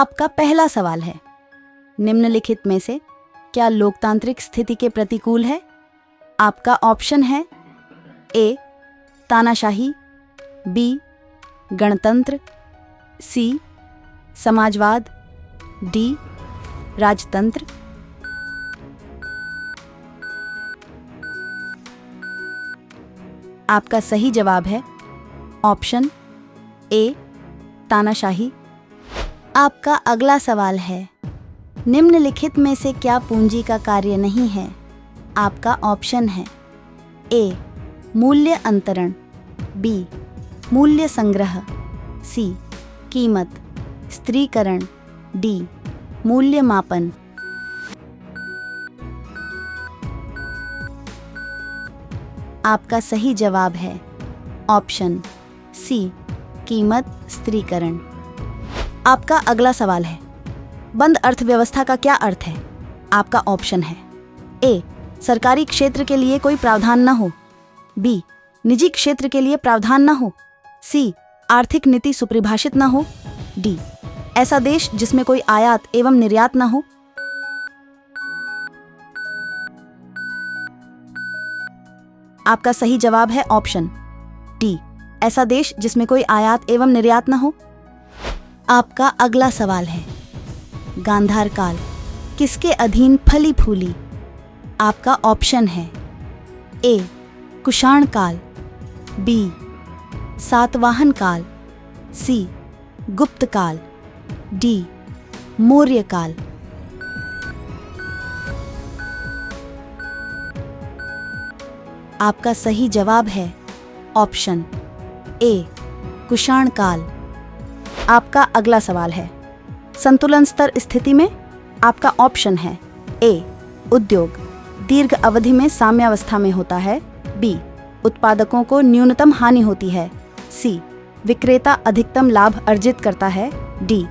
आपका पहला सवाल है, निम्नलिखित में से क्या लोकतांत्रिक स्थिति के प्रतिकूल है? आपका ऑप्शन है ए तानाशाही, बी गणतंत्र, सी समाजवाद, डी राजतंत्र। आपका सही जवाब है ऑप्शन ए तानाशाही। आपका अगला सवाल है, निम्नलिखित में से क्या पूंजी का कार्य नहीं है? आपका ऑप्शन है ए मूल्य अंतरण, बी मूल्य संग्रह, सी कीमत स्थिरीकरण, डी मूल्य मापन। आपका सही जवाब है ऑप्शन सी कीमत स्थिरीकरण। आपका अगला सवाल है, बंद अर्थव्यवस्था का क्या अर्थ है? आपका ऑप्शन है ए सरकारी क्षेत्र के लिए कोई प्रावधान न हो, बी निजी क्षेत्र के लिए प्रावधान न हो, सी आर्थिक नीति सुपरिभाषित न हो, डी ऐसा देश जिसमें कोई आयात एवं निर्यात न हो। आपका सही जवाब है ऑप्शन डी ऐसा देश जिसमें कोई आयात एवं निर्यात न हो। आपका अगला सवाल है, गांधार काल किसके अधीन फली फूली? आपका ऑप्शन है ए कुषाण काल, बी सातवाहन काल, सी गुप्त काल, डी मौर्य काल। आपका सही जवाब है ऑप्शन ए कुषाण काल। आपका अगला सवाल है, संतुलन स्तर स्थिति में आपका ऑप्शन है ए उद्योग दीर्घ अवधि में साम्यावस्था में होता है, बी उत्पादकों को न्यूनतम हानि होती है, सी विक्रेता अधिकतम लाभ अर्जित करता है, डी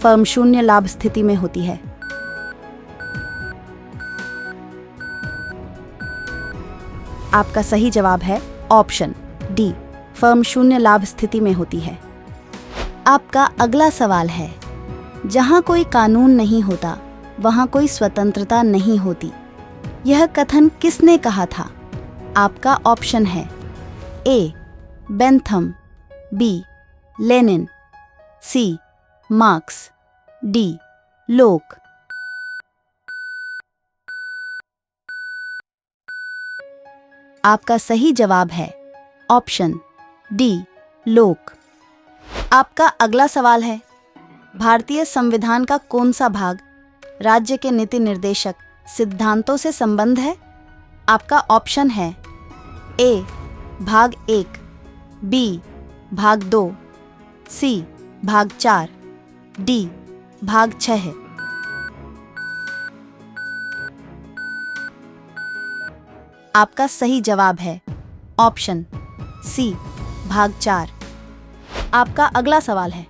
फर्म शून्य लाभ स्थिति में होती है। आपका सही जवाब है ऑप्शन डी फर्म शून्य लाभ स्थिति में होती है। आपका अगला सवाल है, जहां कोई कानून नहीं होता वहां कोई स्वतंत्रता नहीं होती, यह कथन किसने कहा था? आपका ऑप्शन है ए बेंथम, बी लेनिन, सी मार्क्स, डी लोक। आपका सही जवाब है ऑप्शन डी लोक। आपका अगला सवाल है, भारतीय संविधान का कौन सा भाग राज्य के नीति निर्देशक सिद्धांतों से संबंध है? आपका ऑप्शन है ए भाग 1, बी भाग 2, सी भाग 4, डी भाग 6। आपका सही जवाब है ऑप्शन सी भाग 4। आपका अगला सवाल है,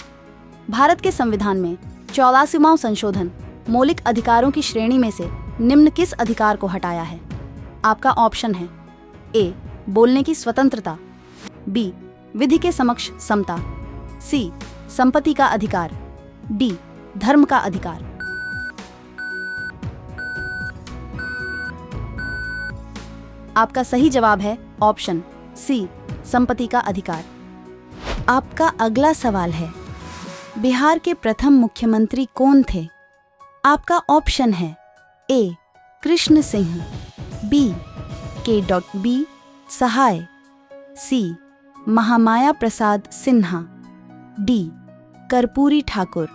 भारत के संविधान में 84वां संशोधन मौलिक अधिकारों की श्रेणी में से निम्न किस अधिकार को हटाया है? आपका ऑप्शन है ए बोलने की स्वतंत्रता, बी विधि के समक्ष समता, सी संपत्ति का अधिकार, डी धर्म का अधिकार। आपका सही जवाब है ऑप्शन सी संपत्ति का अधिकार। आपका अगला सवाल है, बिहार के प्रथम मुख्यमंत्री कौन थे? आपका ऑप्शन है ए कृष्ण सिंह, बी के.बी सहाय, सी महामाया प्रसाद सिन्हा, डी कर्पूरी ठाकुर।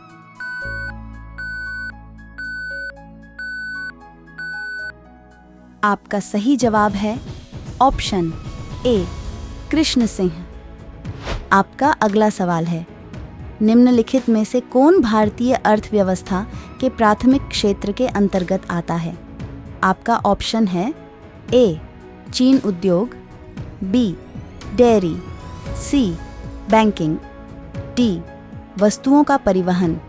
आपका सही जवाब है ऑप्शन ए कृष्ण सिंह। आपका अगला सवाल है, निम्नलिखित में से कौन भारतीय अर्थव्यवस्था के प्राथमिक क्षेत्र के अंतर्गत आता है? आपका ऑप्शन है ए चीन उद्योग, बी डेयरी, सी बैंकिंग, डी वस्तुओं का परिवहन।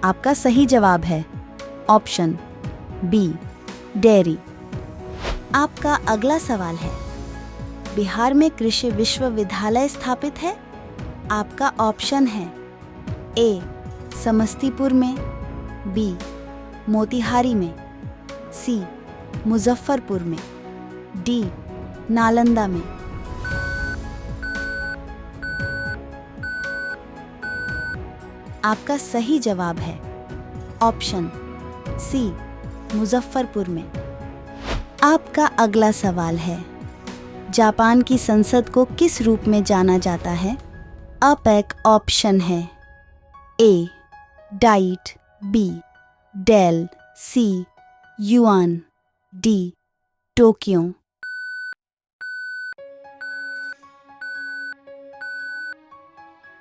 आपका सही जवाब है ऑप्शन बी डेयरी। आपका अगला सवाल है, बिहार में कृषि विश्वविद्यालय स्थापित है? आपका ऑप्शन है ए समस्तीपुर में, बी मोतिहारी में, सी मुजफ्फरपुर में, डी नालंदा में। आपका सही जवाब है ऑप्शन सी मुजफ्फरपुर में। आपका अगला सवाल है, जापान की संसद को किस रूप में जाना जाता है? अपेक ऑप्शन है ए डाइट, बी डेल, सी युआन, डी टोक्यो।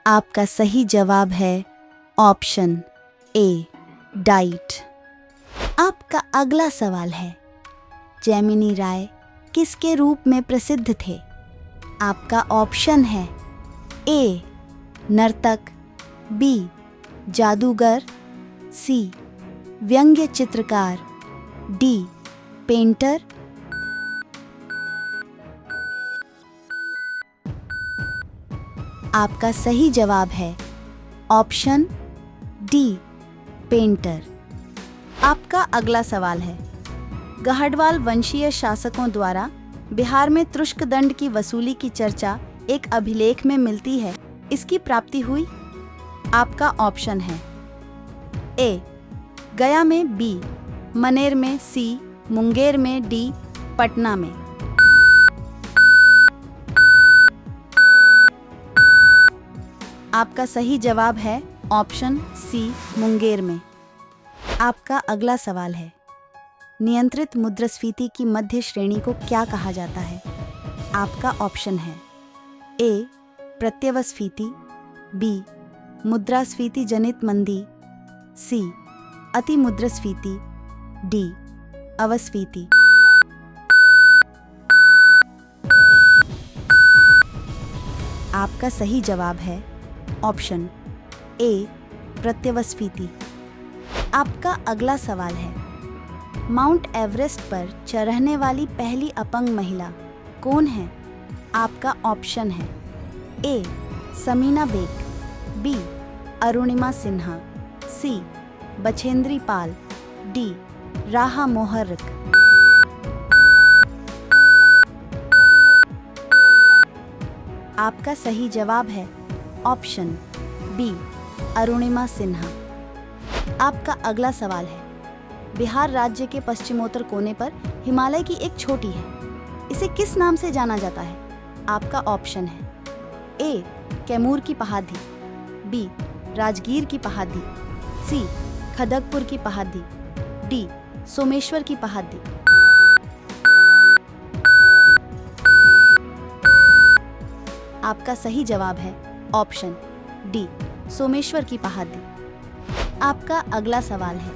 आपका सही जवाब है ऑप्शन ए डाइट। आपका अगला सवाल है, जैमिनी राय किसके रूप में प्रसिद्ध थे? आपका ऑप्शन है ए नर्तक, बी जादूगर, सी व्यंग्य चित्रकार, डी पेंटर। आपका सही जवाब है ऑप्शन डी पेंटर। आपका अगला सवाल है, गहडवाल वंशीय शासकों द्वारा बिहार में तुष्क दंड की वसूली की चर्चा एक अभिलेख में मिलती है, इसकी प्राप्ति हुई? आपका ऑप्शन है ए गया में, बी मनेर में, सी मुंगेर में, डी पटना में। आपका सही जवाब है ऑप्शन सी मुंगेर में। आपका अगला सवाल है, नियंत्रित मुद्रास्फीति की मध्य श्रेणी को क्या कहा जाता है? आपका ऑप्शन है ए प्रत्यवस्फीति, बी मुद्रास्फीति जनित मंदी, सी अति मुद्रास्फीति, डी अवस्फीति। आपका सही जवाब है ऑप्शन ए प्रत्यवस्फीति। आपका अगला सवाल है, माउंट एवरेस्ट पर चढ़ने वाली पहली अपंग महिला कौन है? आपका ऑप्शन है ए समीना बेक, बी अरुणिमा सिन्हा, सी बछेंद्री पाल, डी राहा मोहर्रक। आपका सही जवाब है ऑप्शन बी अरुणिमा सिन्हा। आपका अगला सवाल है, बिहार राज्य के पश्चिमोत्तर कोने पर हिमालय की एक चोटी है, इसे किस नाम से जाना जाता है? आपका ऑप्शन है ए कैमूर की पहाड़ी, बी राजगीर की पहाड़ी, सी खदगपुर की पहाड़ी, डी सोमेश्वर की पहाड़ी। आपका सही जवाब है ऑप्शन डी सोमेश्वर की पहाड़ी। आपका अगला सवाल है,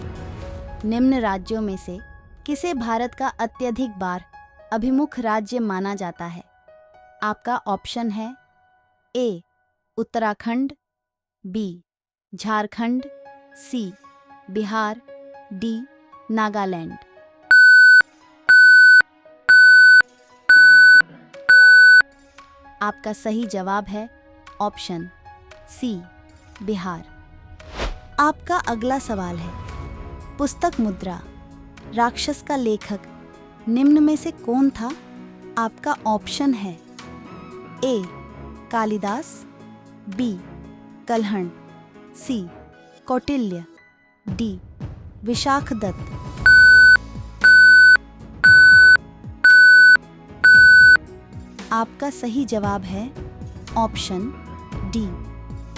निम्न राज्यों में से किसे भारत का अत्यधिक बार अभिमुख राज्य माना जाता है? आपका ऑप्शन है ए उत्तराखंड, बी झारखंड, सी बिहार, डी नागालैंड। आपका सही जवाब है ऑप्शन सी बिहार। आपका अगला सवाल है, पुस्तक मुद्रा राक्षस का लेखक निम्न में से कौन था? आपका ऑप्शन है ए कालिदास, बी कल्हण, सी कौटिल्य, डी विशाखदत्त। आपका सही जवाब है ऑप्शन डी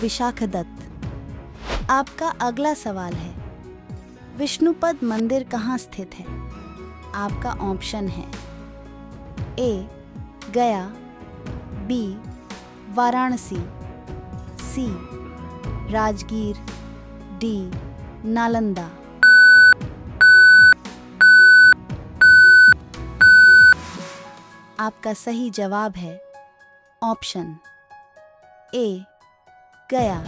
विशाखदत्त। आपका अगला सवाल है, विष्णुपद मंदिर कहाँ स्थित है? आपका ऑप्शन है ए गया, बी वाराणसी, सी राजगीर, डी नालंदा। आपका सही जवाब है ऑप्शन ए गया।